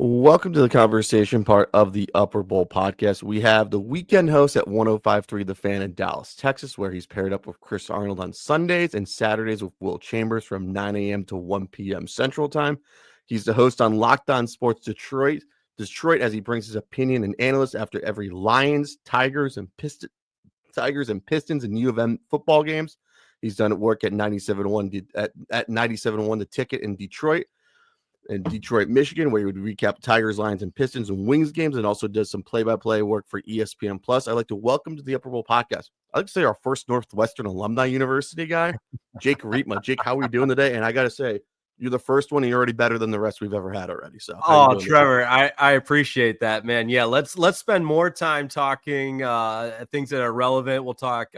Welcome to the conversation part of the Upper Bowl podcast. We have the weekend host at 105.3 The Fan in Dallas, Texas, where he's paired up with Chris Arnold on Sundays and Saturdays with Will Chambers from 9 a.m. to 1 p.m. Central Time. He's the host on Locked On Sports Detroit, as he brings his opinion and analysis after every Lions, Tigers, and Pistons and U of M football games. He's done work at 97.1 at 97.1 The Ticket in Detroit. Michigan, where he would recap Tigers, Lions, and Pistons and Wings games, and also does some play-by-play work for ESPN Plus. I'd like to welcome to the Upper Bowl podcast. I'd like to say our first Northwestern Alumni University guy, Jake Riepma. Jake, how are we doing today? And I got to say, you're the first one, and you're already better than the rest we've ever had already. So, Trevor, I appreciate that, man. Yeah, let's spend more time talking things that are relevant. We'll talk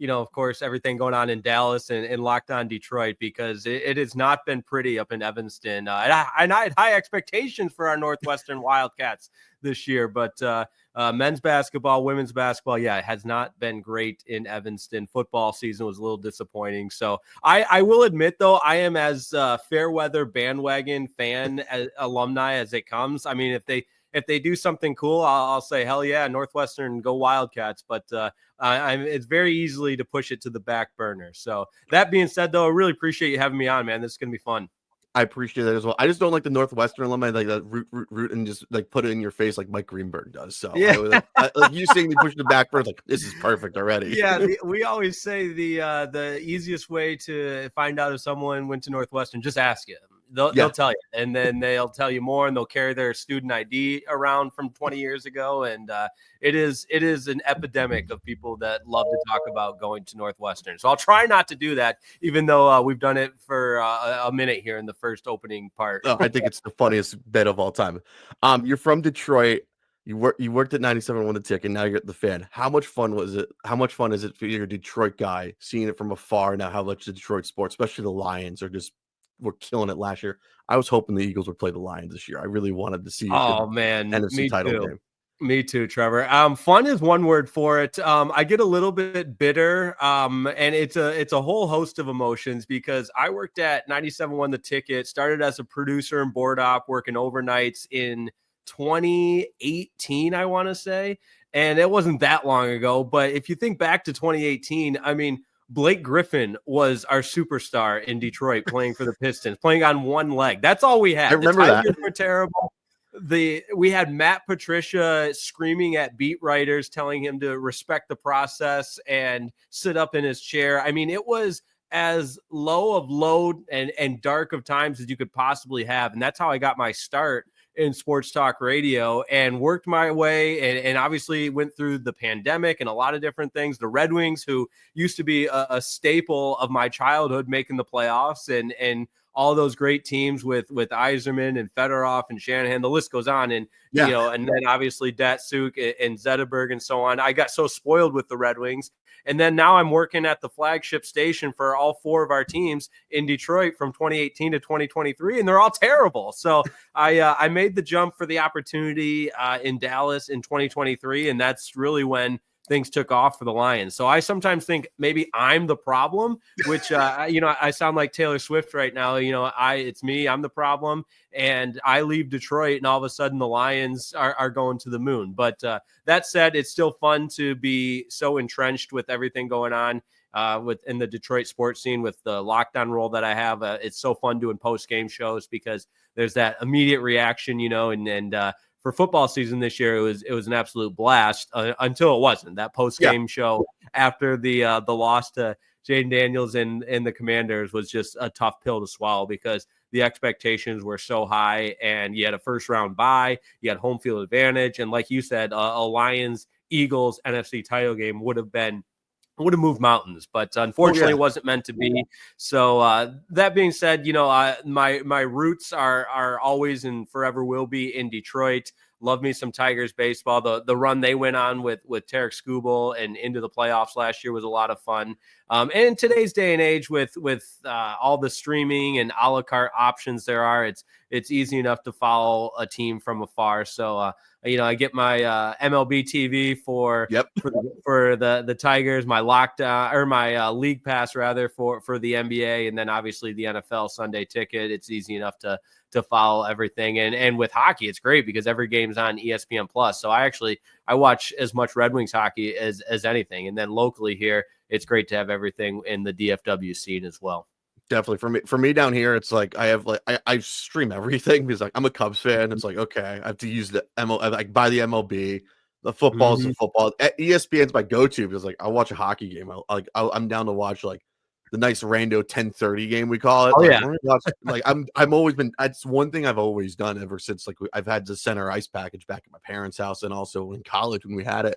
of course, everything going on in Dallas and Locked On Detroit, because it has not been pretty up in Evanston. And I had high expectations for our Northwestern Wildcats this year, but men's basketball, women's basketball, it has not been great in Evanston. Football season was a little disappointing. So I will admit, though, I am as fair weather bandwagon fan alumni as it comes. I mean, if they do something cool, I'll say, hell yeah, Northwestern, go Wildcats. But it's very easily to push it to the back burner. So that being said, though, I really appreciate you having me on, man. This is going to be fun. I appreciate that as well. I just don't like the Northwestern alumni, like that root and just like put it in your face like Mike Greenberg does. So yeah, like you saying they push the back burner, like this is perfect already. Yeah, we always say the easiest way to find out if someone went to Northwestern, just ask him. They'll tell you, and then they'll tell you more, and they'll carry their student ID around from 20 years ago. And it is an epidemic of people that love to talk about going to Northwestern. So I'll try not to do that, even though we've done it for a minute here in the first opening part. Oh, I think it's the funniest bit of all time. You're from Detroit. You worked at 97.1 The Ticket, and now you're at the Fan. How much fun was it? How much fun is it for your Detroit guy seeing it from afar now? How much the Detroit sports, especially the Lions, were killing it last year. I was hoping the Eagles would play the Lions this year. I really wanted to see NFC title game. Me too, Trevor. Fun is one word for it. I get a little bit bitter, and it's a whole host of emotions, because I worked at 97.1 The Ticket, started as a producer and board op, working overnights in 2018, I want to say. And it wasn't that long ago, but if you think back to 2018, I mean, Blake Griffin was our superstar in Detroit, playing for the Pistons, playing on one leg. That's all we had. I remember that. Were terrible. We had Matt Patricia screaming at beat writers, telling him to respect the process and sit up in his chair. I mean, it was as low of load and dark of times as you could possibly have. And that's how I got my start in sports talk radio, and worked my way and obviously went through the pandemic and a lot of different things. The Red Wings, who used to be a staple of my childhood, making the playoffs, and all those great teams with Yzerman and Fedorov and Shanahan, the list goes on. And, and then obviously Datsuk and Zetterberg and so on. I got so spoiled with the Red Wings. And then now I'm working at the flagship station for all four of our teams in Detroit from 2018 to 2023, and they're all terrible. So I made the jump for the opportunity in Dallas in 2023, and that's really when things took off for the Lions. So I sometimes think maybe I'm the problem, which, I sound like Taylor Swift right now. It's me, I'm the problem. And I leave Detroit, and all of a sudden the Lions are going to the moon. But that said, it's still fun to be so entrenched with everything going on in the Detroit sports scene with the lockdown role that I have. It's so fun doing post-game shows, because there's that immediate reaction, and for football season this year, it was an absolute blast until it wasn't. That post-game show after the loss to Jaden Daniels and the Commanders was just a tough pill to swallow, because the expectations were so high, and you had a first-round bye, you had home field advantage, and like you said, a Lions-Eagles NFC title game would have moved mountains, but unfortunately it wasn't meant to be. So that being said, my roots are always and forever will be in Detroit. Love me some Tigers baseball. The run they went on with Tarek Skubal and into the playoffs last year was a lot of fun. And in today's day and age, with all the streaming and a la carte options there are, it's easy enough to follow a team from afar. So I get my MLB TV for the Tigers, my my league pass rather for the NBA, and then obviously the NFL Sunday ticket. It's easy enough to follow everything. And with hockey, it's great because every game's on ESPN Plus. So I watch as much Red Wings hockey as anything. And then locally here, it's great to have everything in the DFW scene as well. Definitely for me down here, it's like I stream everything because like I'm a Cubs fan. It's like, okay, I have to use the ML, like buy the MLB. The football is the football. ESPN's my go-to because like I'll watch a hockey game. I'm down to watch like the nice rando 10:30 game we call it. Oh Like yeah. we're gonna watch, like I'm always been. That's one thing I've always done ever since like I've had the center ice package back at my parents' house and also in college when we had it.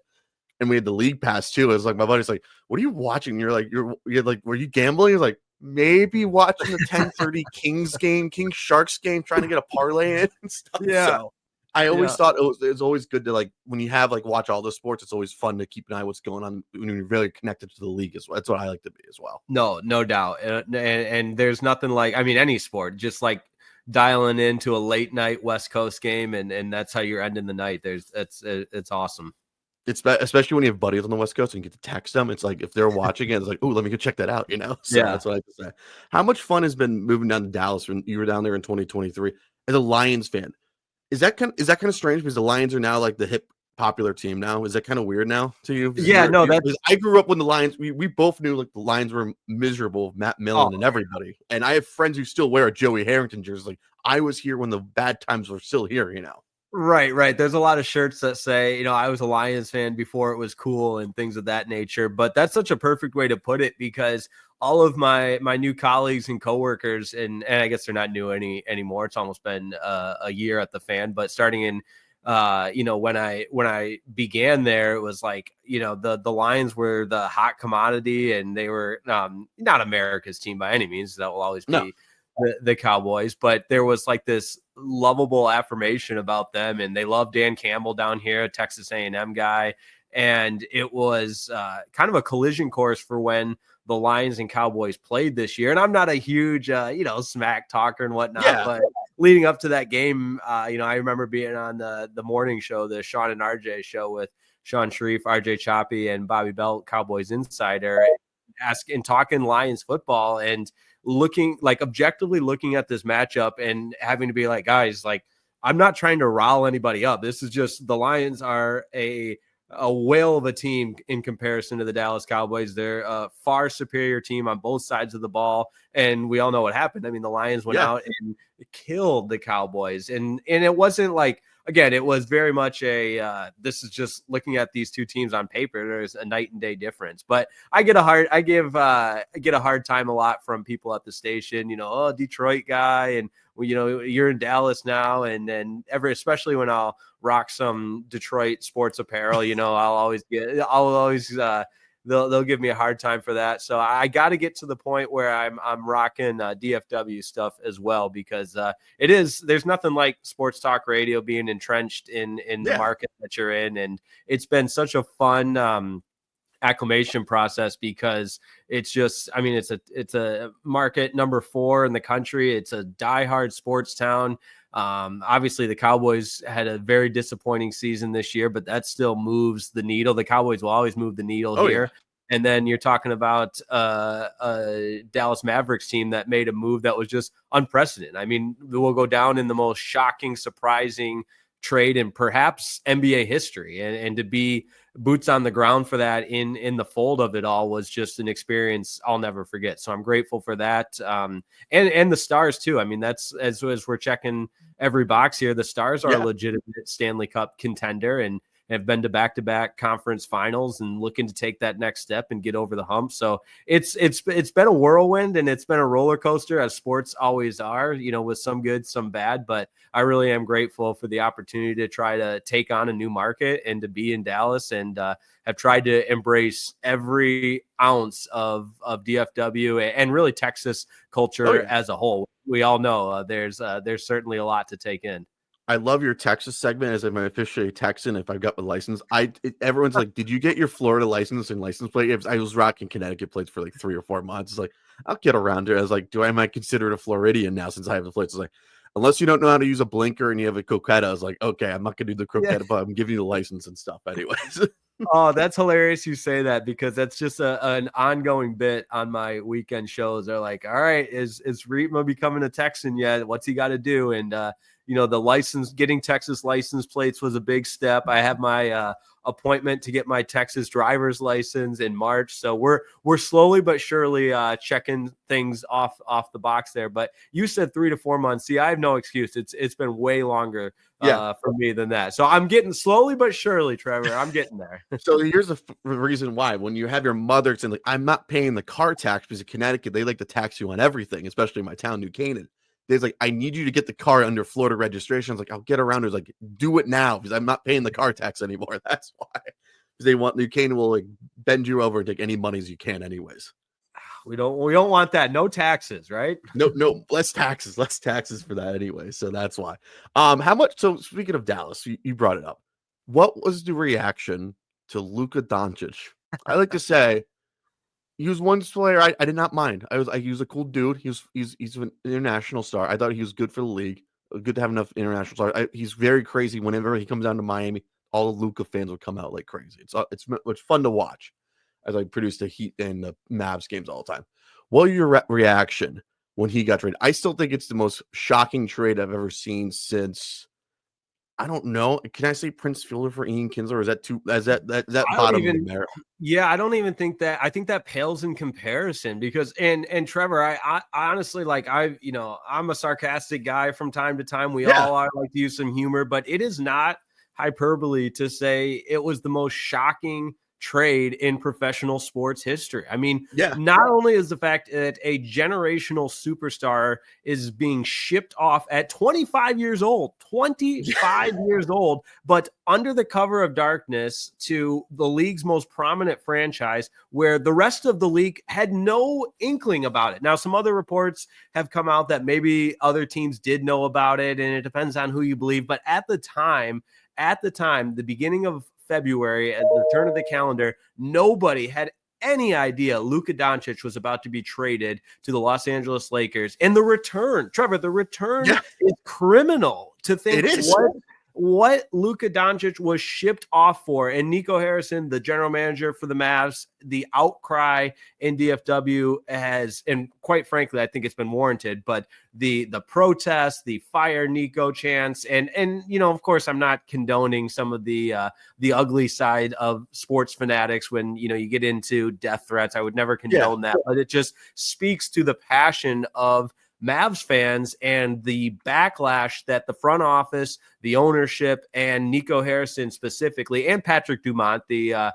And we had the league pass too. It was like my buddy's like, "What are you watching?" You're like, "Were you gambling?" He's like, "Maybe watching the 10:30 Kings game, Kings Sharks game, trying to get a parlay in and stuff." Yeah. So I always thought it's always good to like when you have like watch all the sports. It's always fun to keep an eye on what's going on when you're really connected to the league as well. That's what I like to be as well. No doubt. And there's nothing like, I mean, any sport, just like dialing into a late night West Coast game, and that's how you're ending the night. It's awesome. It's especially when you have buddies on the West Coast and you get to text them. It's like if they're watching it, it's like, oh, let me go check that out. So Yeah. that's what I have to say. How much fun has been moving down to Dallas when you were down there in 2023 as a Lions fan? Is that kind of strange because the Lions are now like the hip popular team now? Is that kind of weird now to you? Yeah, no, that's I grew up when the Lions. We both knew like the Lions were miserable, Matt Millen and everybody. And I have friends who still wear a Joey Harrington jersey. Like I was here when the bad times were still here. Right. There's a lot of shirts that say, I was a Lions fan before it was cool and things of that nature. But that's such a perfect way to put it because all of my new colleagues and coworkers, and I guess they're not new anymore. It's almost been a year at the Fan, but starting in when I began there, it was like, the Lions were the hot commodity and they were not America's team by any means. That will always be the Cowboys, but there was like this lovable affirmation about them, and they love Dan Campbell down here, a Texas A&M guy, and it was kind of a collision course for when the Lions and Cowboys played this year. And I'm not a huge smack talker and whatnot, but leading up to that game, I remember being on the morning show, the Sean and RJ show with Sean Sharif, RJ Choppy, and Bobby Belt, Cowboys Insider, talking Lions football and objectively looking at this matchup and having to be like, guys, like, I'm not trying to rile anybody up. This is just the Lions are a whale of a team in comparison to the Dallas Cowboys. They're a far superior team on both sides of the ball. And we all know what happened. I mean, the Lions went out and killed the Cowboys. And it wasn't like, again, it was very much this is just looking at these two teams on paper. There's a night and day difference, but I get a hard time a lot from people at the station, Detroit guy. And you're in Dallas now. And then especially when I'll rock some Detroit sports apparel, they'll give me a hard time for that. So I got to get to the point where I'm rocking DFW stuff as well, because there's nothing like sports talk radio being entrenched in the market that you're in. And it's been such a fun acclimation process because it's just, I mean, it's a market number 4 in the country. It's a diehard sports town. Obviously the Cowboys had a very disappointing season this year, but that still moves the needle. The Cowboys will always move the needle here. Yeah. And then you're talking about a Dallas Mavericks team that made a move that was just unprecedented. I mean, we'll go down in the most shocking, surprising trade in perhaps NBA history, and to be boots on the ground for that in the fold of it all was just an experience I'll never forget. So I'm grateful for that. And the Stars too. I mean, that's as we're checking every box here, the Stars are a legitimate Stanley Cup contender and have been to back-to-back conference finals and looking to take that next step and get over the hump. So it's been a whirlwind and it's been a roller coaster, as sports always are, with some good, some bad, but I really am grateful for the opportunity to try to take on a new market and to be in Dallas, and have tried to embrace every ounce of DFW and really Texas culture as a whole. We all know there's certainly a lot to take in. I love your Texas segment as I'm officially Texan. If I've got the license, everyone's like, "Did you get your Florida license and license plate?" I was rocking Connecticut plates for like 3 or 4 months. It's like, I'll get around it. I was like, I might consider it a Floridian now since I have the plates? It's like, unless you don't know how to use a blinker and you have a coquetta, I was like, okay, I'm not gonna do the Yeah. coquetta, but I'm giving you the license and stuff anyways. Oh, that's hilarious you say that because that's just an ongoing bit on my weekend shows. They're like, all right, is Riepma becoming a Texan yet? What's he got to do? And the license, getting Texas license plates was a big step. I have my appointment to get my Texas driver's license in March. So we're slowly but surely checking things off the box there. But you said 3 to 4 months. See, I have no excuse. It's been way longer for me than that. So I'm getting slowly but surely, Trevor. I'm getting there. So here's the reason why. When you have your mother saying, like, I'm not paying the car tax because in Connecticut, they like to tax you on everything, especially in my town, New Canaan. They're like, I need you to get the car under Florida registration. I was like, I'll get around it. Like, do it now because I'm not paying the car tax anymore. That's why. Because they want New Canaan will like bend you over and take any monies you can, anyways. We don't want that. No taxes, right? No, less taxes for that anyway. So that's why. How much? So speaking of Dallas, you brought it up. What was the reaction to Luka Doncic? I like to say he was one player I did not mind. He was a cool dude. He's an international star. I thought he was good for the league. Good to have enough international stars. He's very crazy. Whenever he comes down to Miami, all the Luka fans would come out like crazy. It's fun to watch as I produce the Heat and the Mavs games all the time. What was your reaction when he got traded? I still think it's the most shocking trade I've ever seen since. I don't know. Can I say Prince Fielder for Ian Kinsler? Or is that too? Is that bottom of the barrel? Yeah, I don't even think that. I think that pales in comparison because and Trevor, I honestly I'm a sarcastic guy from time to time. We all are, like to use some humor, but it is not hyperbole to say it was the most shocking trade in professional sports history. I mean, not only is the fact that a generational superstar is being shipped off at 25 years old, years old, but under the cover of darkness to the league's most prominent franchise where the rest of the league had no inkling about it. Now, some other reports have come out that maybe other teams did know about it, and it depends on who you believe. But at the time, the beginning of February, at the turn of the calendar, nobody had any idea Luka Doncic was about to be traded to the Los Angeles Lakers. And the return, Trevor, is criminal to think what Luka Doncic was shipped off for. And Nico Harrison, the general manager for the Mavs, the outcry in DFW has, and quite frankly, I think it's been warranted, but the protests, the fire Nico chants, and of course, I'm not condoning some of the ugly side of sports fanatics when, you get into death threats. I would never condone that, but it just speaks to the passion of Mavs fans and the backlash that the front office, the ownership, and Nico Harrison specifically, and Patrick Dumont, the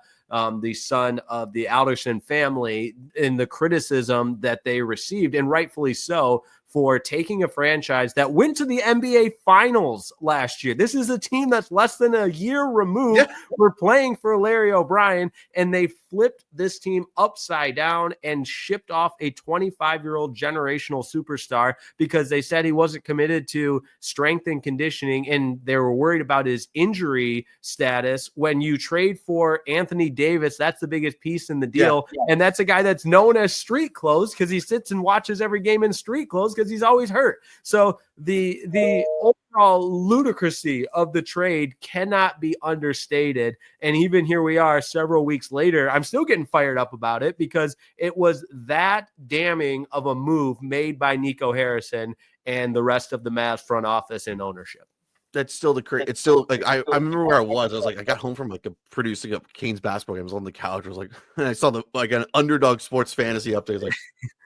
son of the Alderson family, in the criticism that they received, and rightfully so, for taking a franchise that went to the NBA Finals last year. This is a team that's less than a year removed for playing for Larry O'Brien, and they flipped this team upside down and shipped off a 25-year-old generational superstar because they said he wasn't committed to strength and conditioning, and they were worried about his injury status. When you trade for Anthony Davis, that's the biggest piece in the deal, and that's a guy that's known as street clothes because he sits and watches every game in street clothes because he's always hurt. So the overall ludicrousy of the trade cannot be understated. And even here we are several weeks later, I'm still getting fired up about it because it was that damning of a move made by Nico Harrison and the rest of the Mavs front office and ownership. That's still it's still like I remember where I was. I was like, I got home from producing a Canes basketball game. I was on the couch. I was like, and I saw an underdog sports fantasy update. I was like,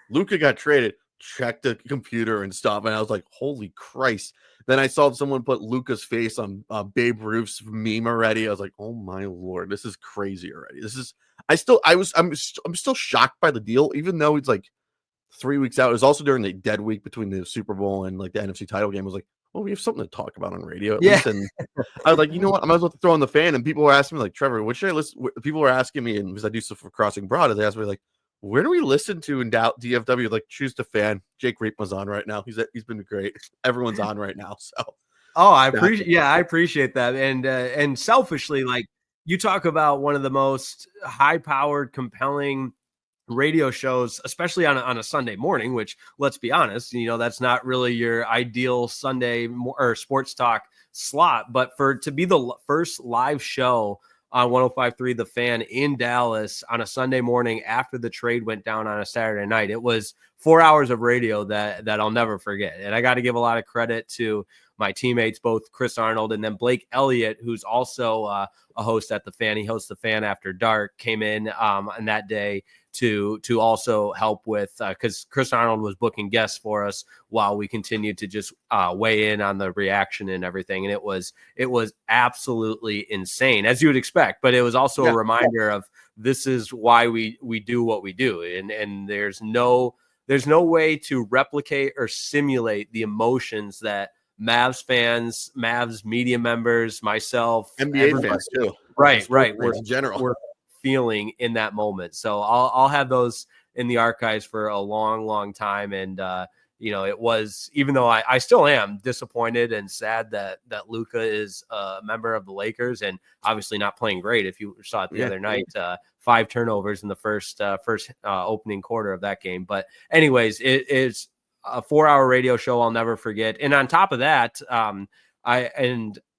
Luka got traded. Check the computer and stuff, and I was like, holy Christ. Then I saw someone put Luka's face on Babe Ruth's meme already. I was like, oh my Lord, this is crazy already. I'm still shocked by the deal, even though it's like 3 weeks out. It was also during the dead week between the Super Bowl and like the NFC title game. I was like, well, we have something to talk about on radio at least. And I was like, you know what? I might as well throw on the fan. And people were asking me, like, Trevor, what should I listen? People were asking me, and because I do stuff for Crossing Broad, they asked me, like, where do we listen to in DFW? Like, choose the fan. Jake Riepma's on right now. He's been great. Everyone's on right now. So, I appreciate that. And selfishly, like, you talk about one of the most high-powered, compelling radio shows, especially on a Sunday morning, which, let's be honest, that's not really your ideal Sunday or sports talk slot. But for to be the first live show on 105.3 The Fan in Dallas on a Sunday morning after the trade went down on a Saturday night, it was 4 hours of radio that I'll never forget. And I got to give a lot of credit to my teammates, both Chris Arnold and then Blake Elliott, who's also a host at The Fan. He hosts The Fan After Dark, came in on that day to also help with, because Chris Arnold was booking guests for us while we continued to just weigh in on the reaction and everything. And it was absolutely insane, as you would expect. But it was also a reminder of this is why we do what we do. And there's no way to replicate or simulate the emotions that Mavs fans, Mavs media members, myself, NBA fans too. Right. In general. We're feeling in that moment. So I'll have those in the archives for a long time. And it was, even though I still am disappointed and sad that Luka is a member of the Lakers and obviously not playing great. If you saw it the other night, 5 turnovers in the first opening quarter of that game. But anyways, it is a 4-hour radio show I'll never forget. And on top of that,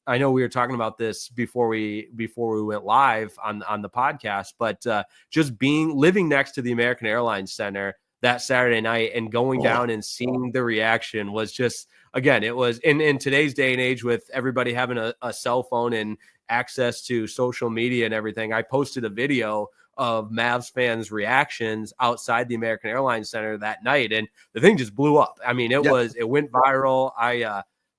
I know we were talking about this before we went live on the podcast, but just living next to the American Airlines Center that Saturday night and going down and seeing the reaction was just, again, it was in today's day and age with everybody having a cell phone and access to social media and everything. I posted a video of Mavs fans' reactions outside the American Airlines Center that night, and the thing just blew up. I mean, it went viral.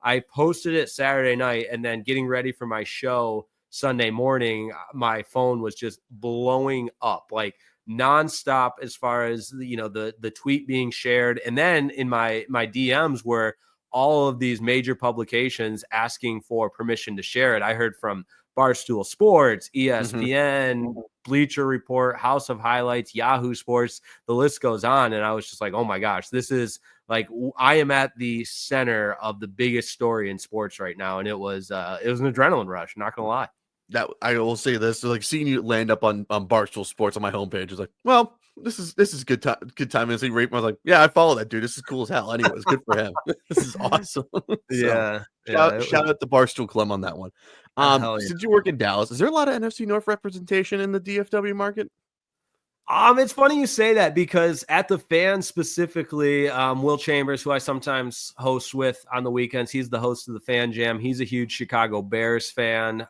I posted it Saturday night, and then getting ready for my show Sunday morning, my phone was just blowing up, like nonstop, as far as the tweet being shared, and then in my DMs were all of these major publications asking for permission to share it. I heard from Barstool Sports, ESPN, Bleacher Report, House of Highlights, Yahoo Sports, the list goes on. And I was just like, oh my gosh, this is like, I am at the center of the biggest story in sports right now. And it was an adrenaline rush, not gonna lie. That I will say this, like seeing you land up on Barstool Sports on my homepage is like, well, this is good time. And see Riepma, I was like, yeah, I follow that dude. This is cool as hell. Anyways, good for him. This is awesome. Shout out to Barstool Clem on that one. Since you work in Dallas, is there a lot of NFC North representation in the DFW market? It's funny you say that, because at the Fan specifically, Will Chambers, who I sometimes host with on the weekends, he's the host of the Fan Jam. He's a huge Chicago Bears fan.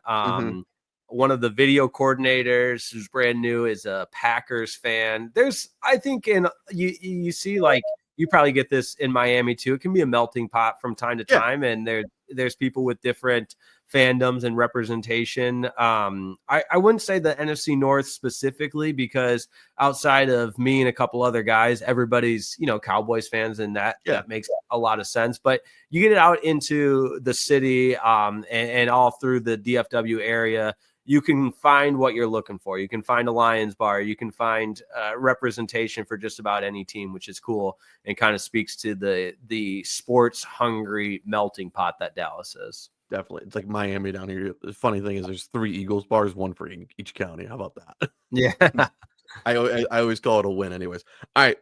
One of the video coordinators, who's brand new, is a Packers fan. I think you see, like, you probably get this in Miami too. It can be a melting pot from time to time, and there's people with different fandoms and representation. I wouldn't say the NFC North specifically, because outside of me and a couple other guys, everybody's Cowboys fans, and that makes a lot of sense. But you get it out into the city and all through the DFW area, you can find what you're looking for. You can find a Lions bar. You can find representation for just about any team, which is cool and kind of speaks to the sports hungry melting pot that Dallas is. Definitely. It's like Miami down here. The funny thing is there's 3 Eagles bars, 1 for each county. How about that? Yeah. I always call it a win anyways. All right.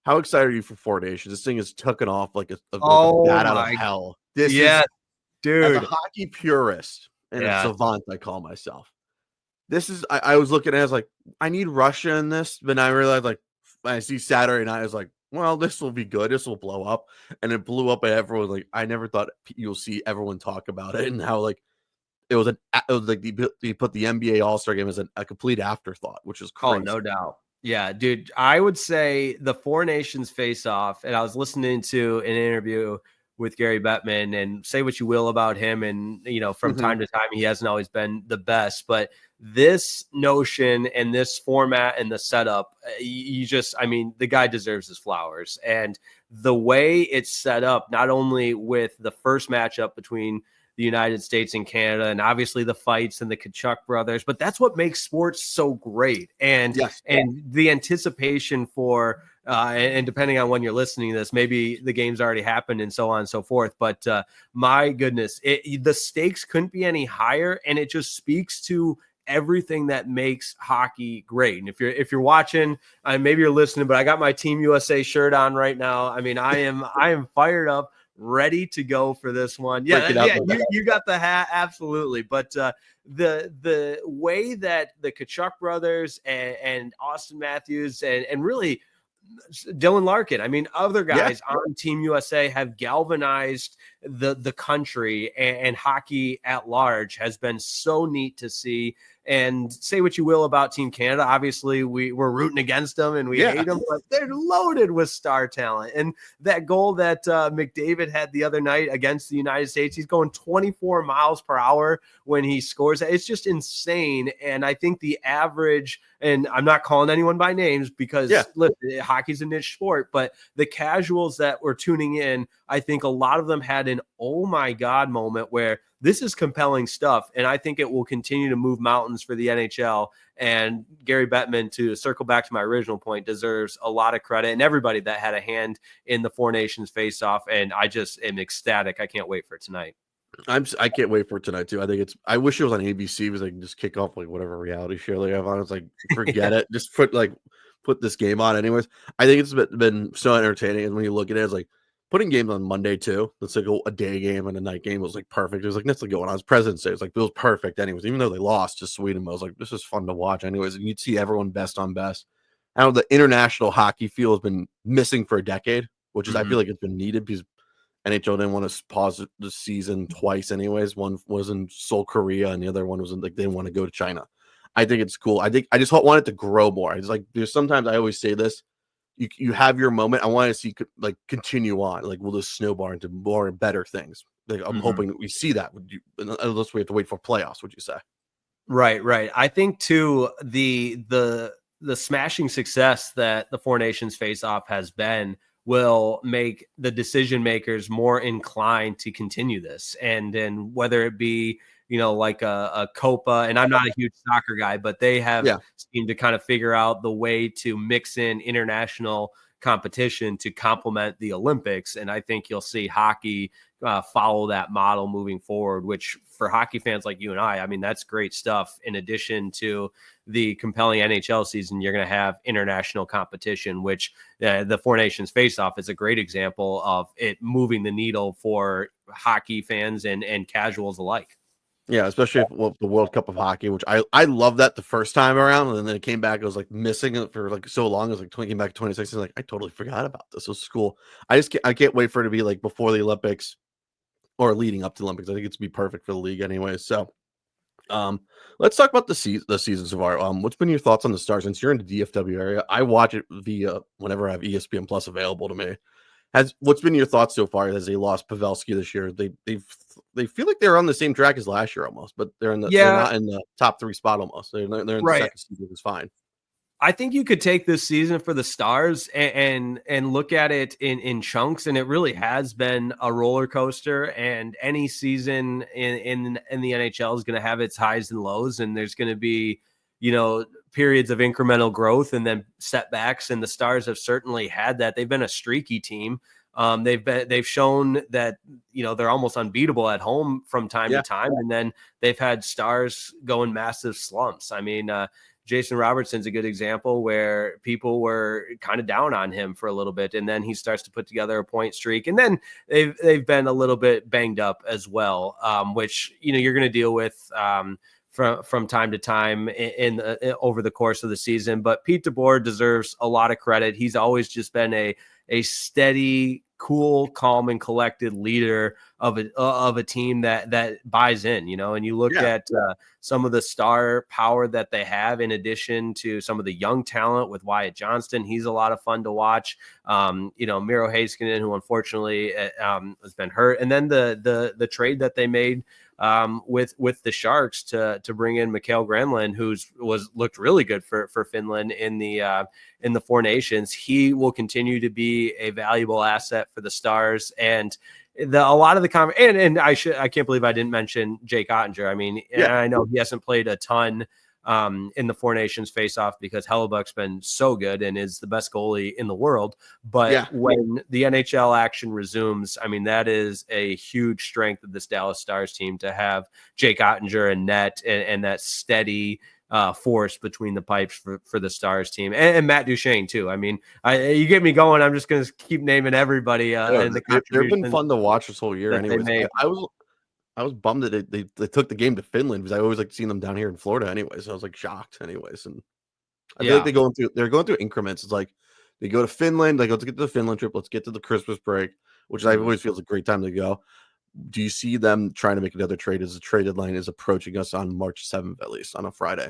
How excited are you for 4 Nations? This thing is tucking off like a bat out of hell. This is, dude. As a hockey purist and a savant, I call myself. This is, I was looking at it, I was like, I need Russia in this, but I realized, like, when I see Saturday night, I was like, well, this will be good. This will blow up. And it blew up, and everyone, like, I never thought you'll see everyone talk about it, and how, like, it was like they put the NBA All-Star game as a complete afterthought, which is crazy. Oh, no doubt. Yeah, dude, I would say the 4 Nations face-off, and I was listening to an interview with Gary Bettman, and say what you will about him, and from time to time he hasn't always been the best, but this notion and this format and the setup, the guy deserves his flowers. And the way it's set up, not only with the first matchup between the United States and Canada, and obviously the fights and the Kachuk brothers, but that's what makes sports so great. And and the anticipation for and depending on when you're listening to this, maybe the game's already happened and so on and so forth. But my goodness, the stakes couldn't be any higher, and it just speaks to everything that makes hockey great. And if you're watching, maybe you're listening, but I got my Team USA shirt on right now. I mean, I am fired up, ready to go for this one. Yeah, you got the hat, absolutely. But the way that the Tkachuk brothers and Austin Matthews and really Dylan Larkin, I mean, other guys on Team USA have galvanized the country, and hockey at large has been so neat to see. And say what you will about Team Canada. Obviously, we're rooting against them and we hate them, but they're loaded with star talent. And that goal that McDavid had the other night against the United States, he's going 24 miles per hour when he scores. It's just insane. And I think the average, and I'm not calling anyone by names because listen, hockey's a niche sport, but the casuals that were tuning in, I think a lot of them had an oh my God moment where this is compelling stuff. And I think it will continue to move mountains for the NHL. And Gary Bettman, to circle back to my original point, deserves a lot of credit, and everybody that had a hand in the Four Nations face-off. And I just am ecstatic. I can't wait for tonight. I can't wait for tonight too. I wish it was on ABC because I can just kick off like whatever reality show they have on. It's like, forget it. Just put this game on anyways. I think it's been so entertaining. And when you look at it, it's like putting games on Monday too. It's like a day game and a night game was like perfect. It was like, that's like going on. It's President's Day. It was like, it was perfect anyways. Even though they lost to Sweden, I was like, this is fun to watch anyways. And you'd see everyone best on best. I know the international hockey feel has been missing for a decade, which is I feel like it's been needed because NHL didn't want to pause the season twice anyways. One was in Seoul, Korea, and the other one was in, like, they didn't want to go to China. I think it's cool. I just want it to grow more. It's like, there's sometimes I always say this, you have your moment. I want to see like continue on. Like, will this snowball into more and better things? Like, I'm hoping that we see that. Unless we have to wait for playoffs, would you say? Right. I think too, the smashing success that the Four Nations face-off has been will make the decision makers more inclined to continue this. And whether it be, like a Copa, and I'm not a huge soccer guy, but they have seemed to kind of figure out the way to mix in international competition to complement the Olympics. And I think you'll see hockey follow that model moving forward, which for hockey fans like you and I mean, that's great stuff. In addition to the compelling NHL season, you're going to have international competition, which the Four Nations face-off is a great example of it moving the needle for hockey fans and casuals alike. Yeah, especially the World Cup of Hockey, which I love that the first time around, and then it came back. It was like missing it for like so long. It was like came back 2016. Like, I totally forgot about this. It was cool. I can't wait for it to be like before the Olympics or leading up to the Olympics. I think it's be perfect for the league anyway. So, let's talk about the season so far. What's been your thoughts on the Stars? Since you're in the DFW area, I watch it via whenever I have ESPN Plus available to me. What's been your thoughts so far as they lost Pavelski this year? They feel like they're on the same track as last year almost, but they're not in the top 3 spot almost. They're in the second seed, which is fine. I think you could take this season for the Stars and look at it in chunks, and it really has been a roller coaster. And any season in the NHL is going to have its highs and lows, and there's going to be periods of incremental growth and then setbacks. And the Stars have certainly had that. They've been a streaky team. They've shown that they're almost unbeatable at home from time to time, and then they've had Stars go in massive slumps. I mean, Jason Robertson's a good example where people were kind of down on him for a little bit, and then he starts to put together a point streak, and then they've been a little bit banged up as well, which you're going to deal with from time to time over the course of the season. But Pete DeBoer deserves a lot of credit. He's always just been a steady, cool, calm, and collected leader of a team that buys in, and you look at some of the star power that they have, in addition to some of the young talent with Wyatt Johnston. He's a lot of fun to watch. Miro Heiskanen, who unfortunately has been hurt, and then the trade that they made with the Sharks to bring in Mikael Granlund, looked really good for Finland in the Four Nations. He will continue to be a valuable asset for the Stars. And a lot of the and I can't believe I didn't mention Jake Ottinger. I mean, I know he hasn't played a ton in the Four Nations Faceoff because Hellebuck's been so good and is the best goalie in the world. But Yeah. when the NHL action resumes, I mean, that is a huge strength of this Dallas Stars team to have Jake Ottinger and net and that steady force between the pipes for the Stars team and Matt Duchene too. I mean, you get me going. I'm just going to keep naming everybody and the They've been contributions fun to watch this whole year. that they Anyways, made. I was bummed that they took the game to Finland because I always like seeing them down here in Florida. Anyways, I was like shocked. Anyways, and I feel like Yeah. they're going through increments. It's like they go to Finland, they go to get to the Finland trip. Let's get to the Christmas break, which I always feels a great time to go. Do you see them trying to make another trade as the trade deadline is approaching us on March 7th, at least on a Friday?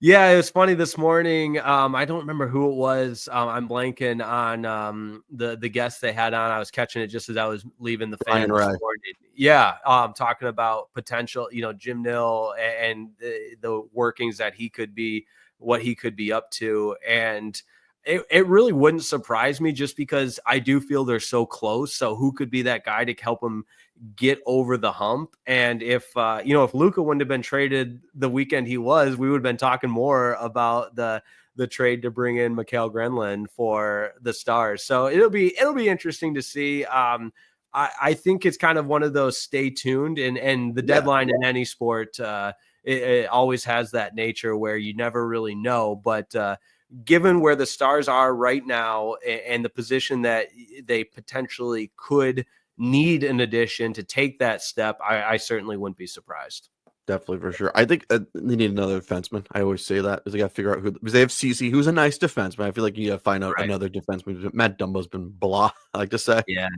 Yeah, it was funny this morning. I don't remember who it was. I'm blanking on the guest they had on. I was catching it just as I was leaving the fan Ryan this Ray. morning. Yeah, talking about potential, Jim Nill and the workings that he could be, what he could be up to, and it really wouldn't surprise me just because I do feel they're so close. So who could be that guy to help him get over the hump? And if if Luka wouldn't have been traded the weekend he was, we would have been talking more about the trade to bring in Mikael Grenland for the Stars. So it'll be interesting to see. I think it's kind of one of those stay tuned and the deadline in any sport it always has that nature where you never really know. But given where the Stars are right now and the position that they potentially could need an addition to take that step, I certainly wouldn't be surprised. Definitely for sure. I think they need another defenseman. I always say that because they got to figure out who because they have CC, who's a nice defenseman. I feel like you got to find out Right. another defenseman. Matt Dumbo's been blah. I like to say, Yeah.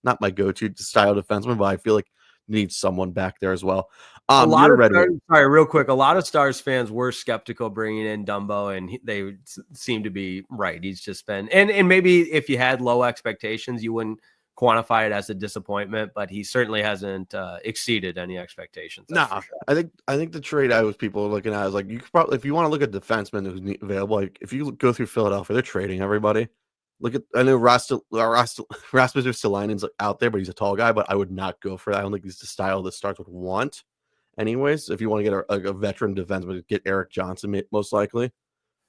not my go-to style defenseman, but I feel like you need someone back there as well. A lot You're a of Red Stars, Wing. sorry, real quick. A lot of Stars fans were skeptical bringing in Dumbo, and they seem to be right. He's just been, and maybe if you had low expectations, you wouldn't quantify it as a disappointment. But he certainly hasn't exceeded any expectations. That's for Nah, sure. I think the trade I was people are looking at is like you could probably if you want to look at defensemen who's available, like if you go through Philadelphia, they're trading everybody. Look at I know Rasmus Stalainen's out there, but he's a tall guy. But I would not go for that. I don't think he's the style the Stars would want. Anyways, if you want to get a veteran defenseman, get Eric Johnson most likely.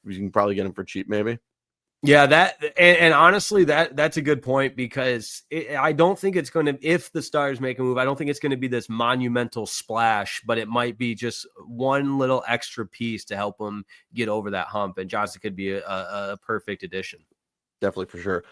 You can probably get him for cheap, maybe. Yeah, that and honestly, that's a good point because I don't think it's going to. If the Stars make a move, I don't think it's going to be this monumental splash, but it might be just one little extra piece to help them get over that hump. And Johnson could be a perfect addition. Definitely for sure.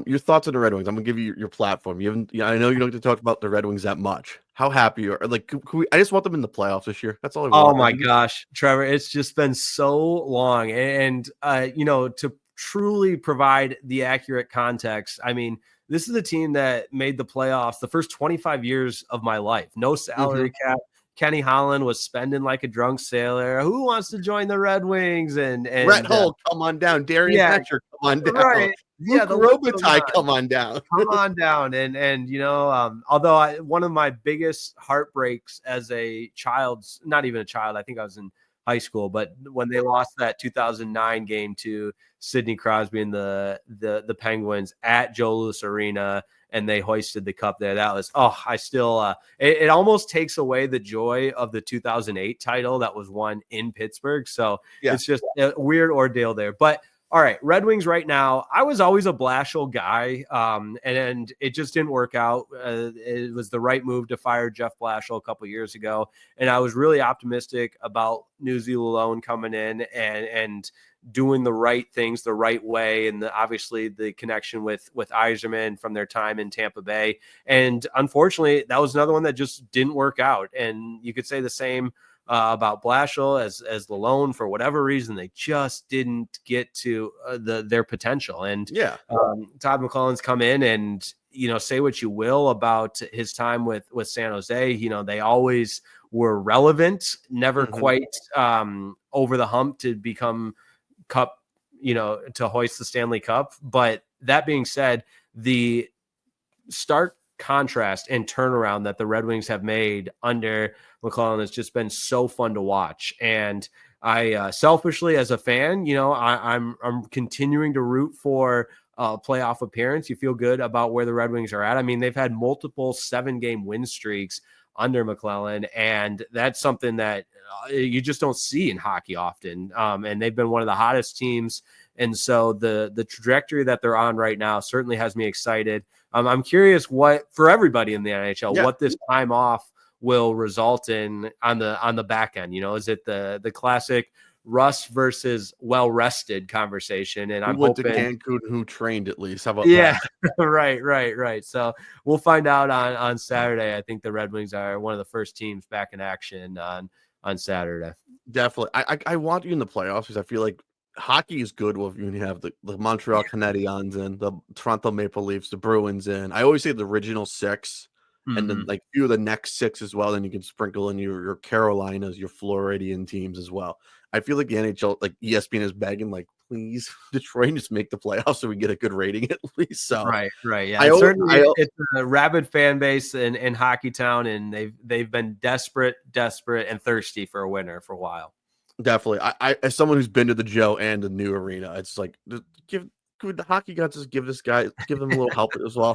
Your thoughts on the Red Wings? I'm gonna give you your platform. You haven't. I know you don't get to talk about the Red Wings that much. How happy you are? Like, I just want them in the playoffs this year. That's all I Oh want. my gosh, Trevor, it's just been so long. And to truly provide the accurate context, I mean, this is a team that made the playoffs the first 25 years of my life. No salary cap. Kenny Holland was spending like a drunk sailor. Who wants to join the Red Wings? Brett Hull, come on down. Darian Yeah, Hatcher, come on down. right. Yeah, Luke the list goes Robitaille, on. come on down. Come on down. And although one of my biggest heartbreaks as a child, not even a child, I think I was in high school, but when they lost that 2009 game to Sidney Crosby and the Penguins at Joe Louis Arena, and they hoisted the cup there, that was I still it almost takes away the joy of the 2008 title that was won in Pittsburgh. So it's just a weird ordeal there. But all right, Red Wings right now. I was always a Blashill guy, and it just didn't work out. It was the right move to fire Jeff Blashill a couple years ago, and I was really optimistic about Newsy Lalone coming in and doing the right things the right way, and obviously the connection with Yzerman from their time in Tampa Bay. And unfortunately, that was another one that just didn't work out. And you could say the same about Blashill as Lalone. For whatever reason, they just didn't get to their potential. And Todd McClellan's come in and say what you will about his time with San Jose. They always were relevant, never quite over the hump to become Cup, to hoist the Stanley Cup. But that being said, the stark contrast and turnaround that the Red Wings have made under McClellan has just been so fun to watch. And I selfishly, as a fan, I'm continuing to root for playoff appearance. You feel good about where the Red Wings are at. I mean, they've had multiple 7-game win streaks under McClellan. And that's something that you just don't see in hockey often. And they've been one of the hottest teams. And so the trajectory that they're on right now certainly has me excited. I'm curious what, for everybody in the NHL, what this time off will result in on the back end. Is it the classic rust versus well-rested conversation? And I'm went hoping to Cancun, who trained at least. How about that? that? Right. So we'll find out on Saturday. I think the Red Wings are one of the first teams back in action on Saturday. Definitely. I want you in the playoffs because I feel like hockey is good when you have the Montreal Canadiens and the Toronto Maple Leafs, the Bruins in. I always say the original six, and then like few of the next six as well. Then you can sprinkle in your Carolinas, your Floridian teams as well. I feel like the NHL, like ESPN, is begging, like, please, Detroit, just make the playoffs so we get a good rating at least. So right. Yeah, it's a rabid fan base in Hockeytown, and they've been desperate and thirsty for a winner for a while. Definitely. I as someone who's been to the Joe and the new arena, it's like could the hockey gods just give them a little help as well.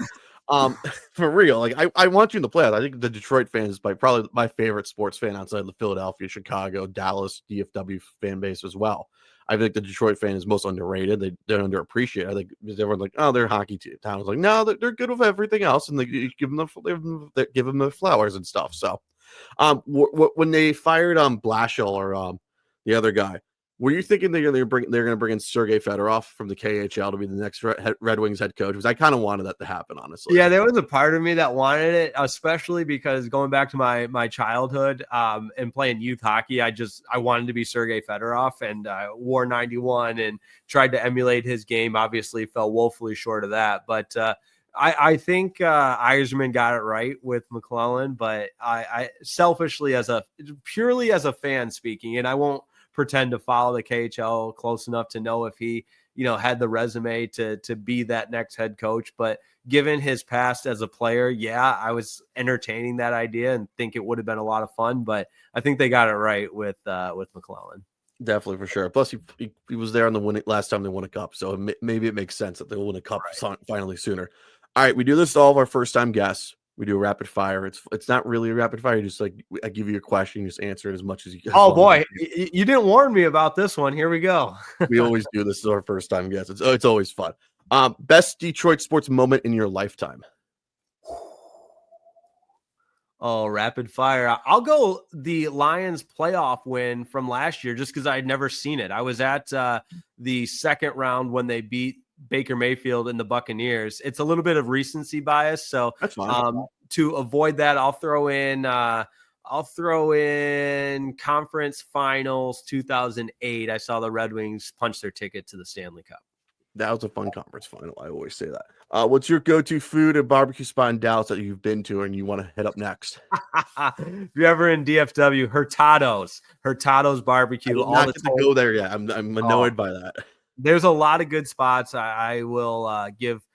For real, like I want you in the playoffs. I think the Detroit fan is probably my favorite sports fan outside of the Philadelphia, Chicago, Dallas, DFW fan base as well. I think the Detroit fan is most underrated. They're underappreciated. I think because everyone's like, oh, they're a hockey team. Town was like, no, they're good with everything else, and they give them the flowers and stuff. So, when they fired Blashill or the other guy, were you thinking they're going to bring in Sergei Fedorov from the KHL to be the next Red Wings head coach? Because I kind of wanted that to happen, honestly. Yeah, there was a part of me that wanted it, especially because going back to my childhood and playing youth hockey, I wanted to be Sergei Fedorov, and wore 91 and tried to emulate his game. Obviously, fell woefully short of that, but I think Yzerman got it right with McClellan. But I selfishly, purely as a fan speaking, and I won't pretend to follow the KHL close enough to know if he, had the resume to be that next head coach. But given his past as a player, yeah, I was entertaining that idea and think it would have been a lot of fun. But I think they got it right with McClellan. Definitely, for sure. Plus, he was there on the last time they won a cup, so maybe it makes sense that they'll win a cup finally sooner. All right, we do this to all of our first time guests. We do a rapid fire. It's not really a rapid fire. Just like I give you a question, you just answer it as much as you can. Oh boy, you didn't warn me about this one. Here we go. We always do this as our first time guests. It's always fun. Best Detroit sports moment in your lifetime. Oh, rapid fire. I'll go the Lions playoff win from last year just because I'd never seen it. I was at the second round when they beat Baker Mayfield and the Buccaneers. It's a little bit of recency bias. So that's fine. To avoid that, I'll throw in conference finals 2008. I saw the Red Wings punch their ticket to the Stanley Cup. That was a fun conference final. I always say that. What's your go-to food or barbecue spot in Dallas that you've been to and you want to head up next? If you're ever in DFW, Hurtado's barbecue. I did not go there yet. I'm annoyed by that. There's a lot of good spots. I will give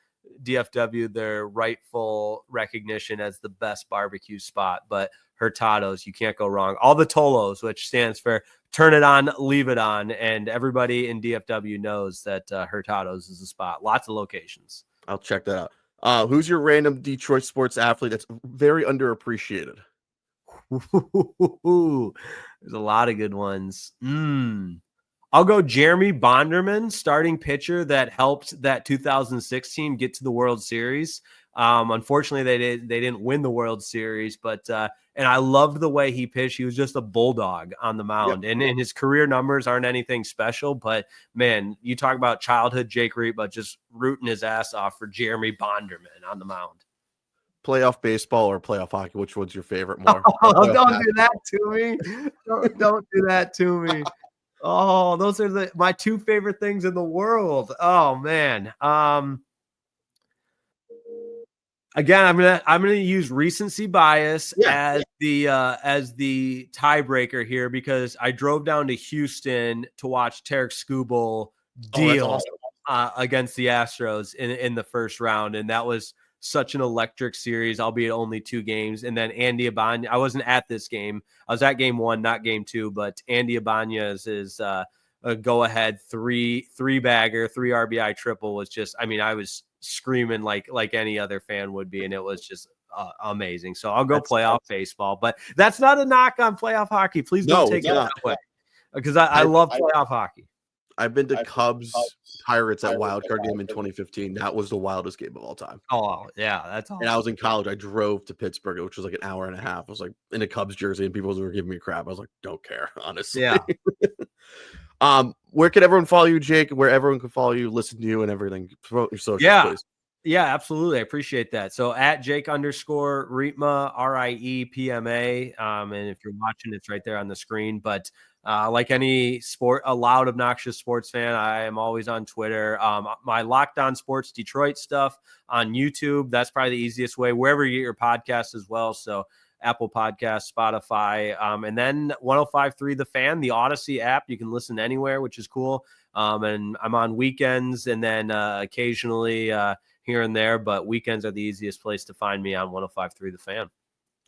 DFW their rightful recognition as the best barbecue spot, but Hurtado's, you can't go wrong. All the Tolos, which stands for turn it on, leave it on. And everybody in DFW knows that Hurtado's is a spot. Lots of locations. I'll check that out. Who's your random Detroit sports athlete that's very underappreciated? There's a lot of good ones. I'll go Jeremy Bonderman, starting pitcher that helped that 2016 get to the World Series. Unfortunately, they didn't win the World Series, but and I loved the way he pitched. He was just a bulldog on the mound, yep. And his career numbers aren't anything special. But man, you talk about childhood Jake Riepma just rooting his ass off for Jeremy Bonderman on the mound. Playoff baseball or playoff hockey? Which one's your favorite more? Don't do that to me. Don't do that to me. Oh, those are my two favorite things in the world. Oh man. Again, I'm gonna use recency bias as the tiebreaker here because I drove down to Houston to watch Tarek Skubal deal against the Astros in the first round, and that was such an electric series, albeit only 2 games. And then Andy Ibanez, I wasn't at this game. I was at game 1, not game 2, but Andy Ibanez is a go-ahead three bagger, 3 RBI triple was just, I mean, I was screaming like any other fan would be. And it was just amazing. So I'll go playoff baseball, but that's not a knock on playoff hockey. Please don't take it that way, because I love playoff hockey. I've been to Cubs Pirates at wild card game in 2015. That was the wildest game of all time. Oh yeah, that's awesome. And I was in college. I drove to Pittsburgh, which was like an hour and a half. I was like in a Cubs jersey, and people were giving me crap. I was like, don't care, honestly. Yeah. Where can everyone follow you, Jake? Where everyone can follow you, listen to you, and everything. Promote your socials, please. Yeah, absolutely. I appreciate that. So at Jake_Riepma, RIEPMA. And if you're watching, it's right there on the screen. But like any loud, obnoxious sports fan, I am always on Twitter. My Locked On Sports Detroit stuff on YouTube. That's probably the easiest way, wherever you get your podcasts as well. So Apple Podcasts, Spotify, and then 105.3 The Fan, the Odyssey app. You can listen anywhere, which is cool. And I'm on weekends and then occasionally here and there, but weekends are the easiest place to find me on 105.3 The Fan.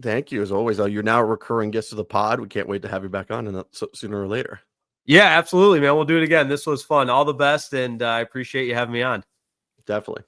Thank you, as always. You're now a recurring guest of the pod. We can't wait to have you back on sooner or later. Yeah, absolutely, man. We'll do it again. This was fun. All the best, and I appreciate you having me on. Definitely.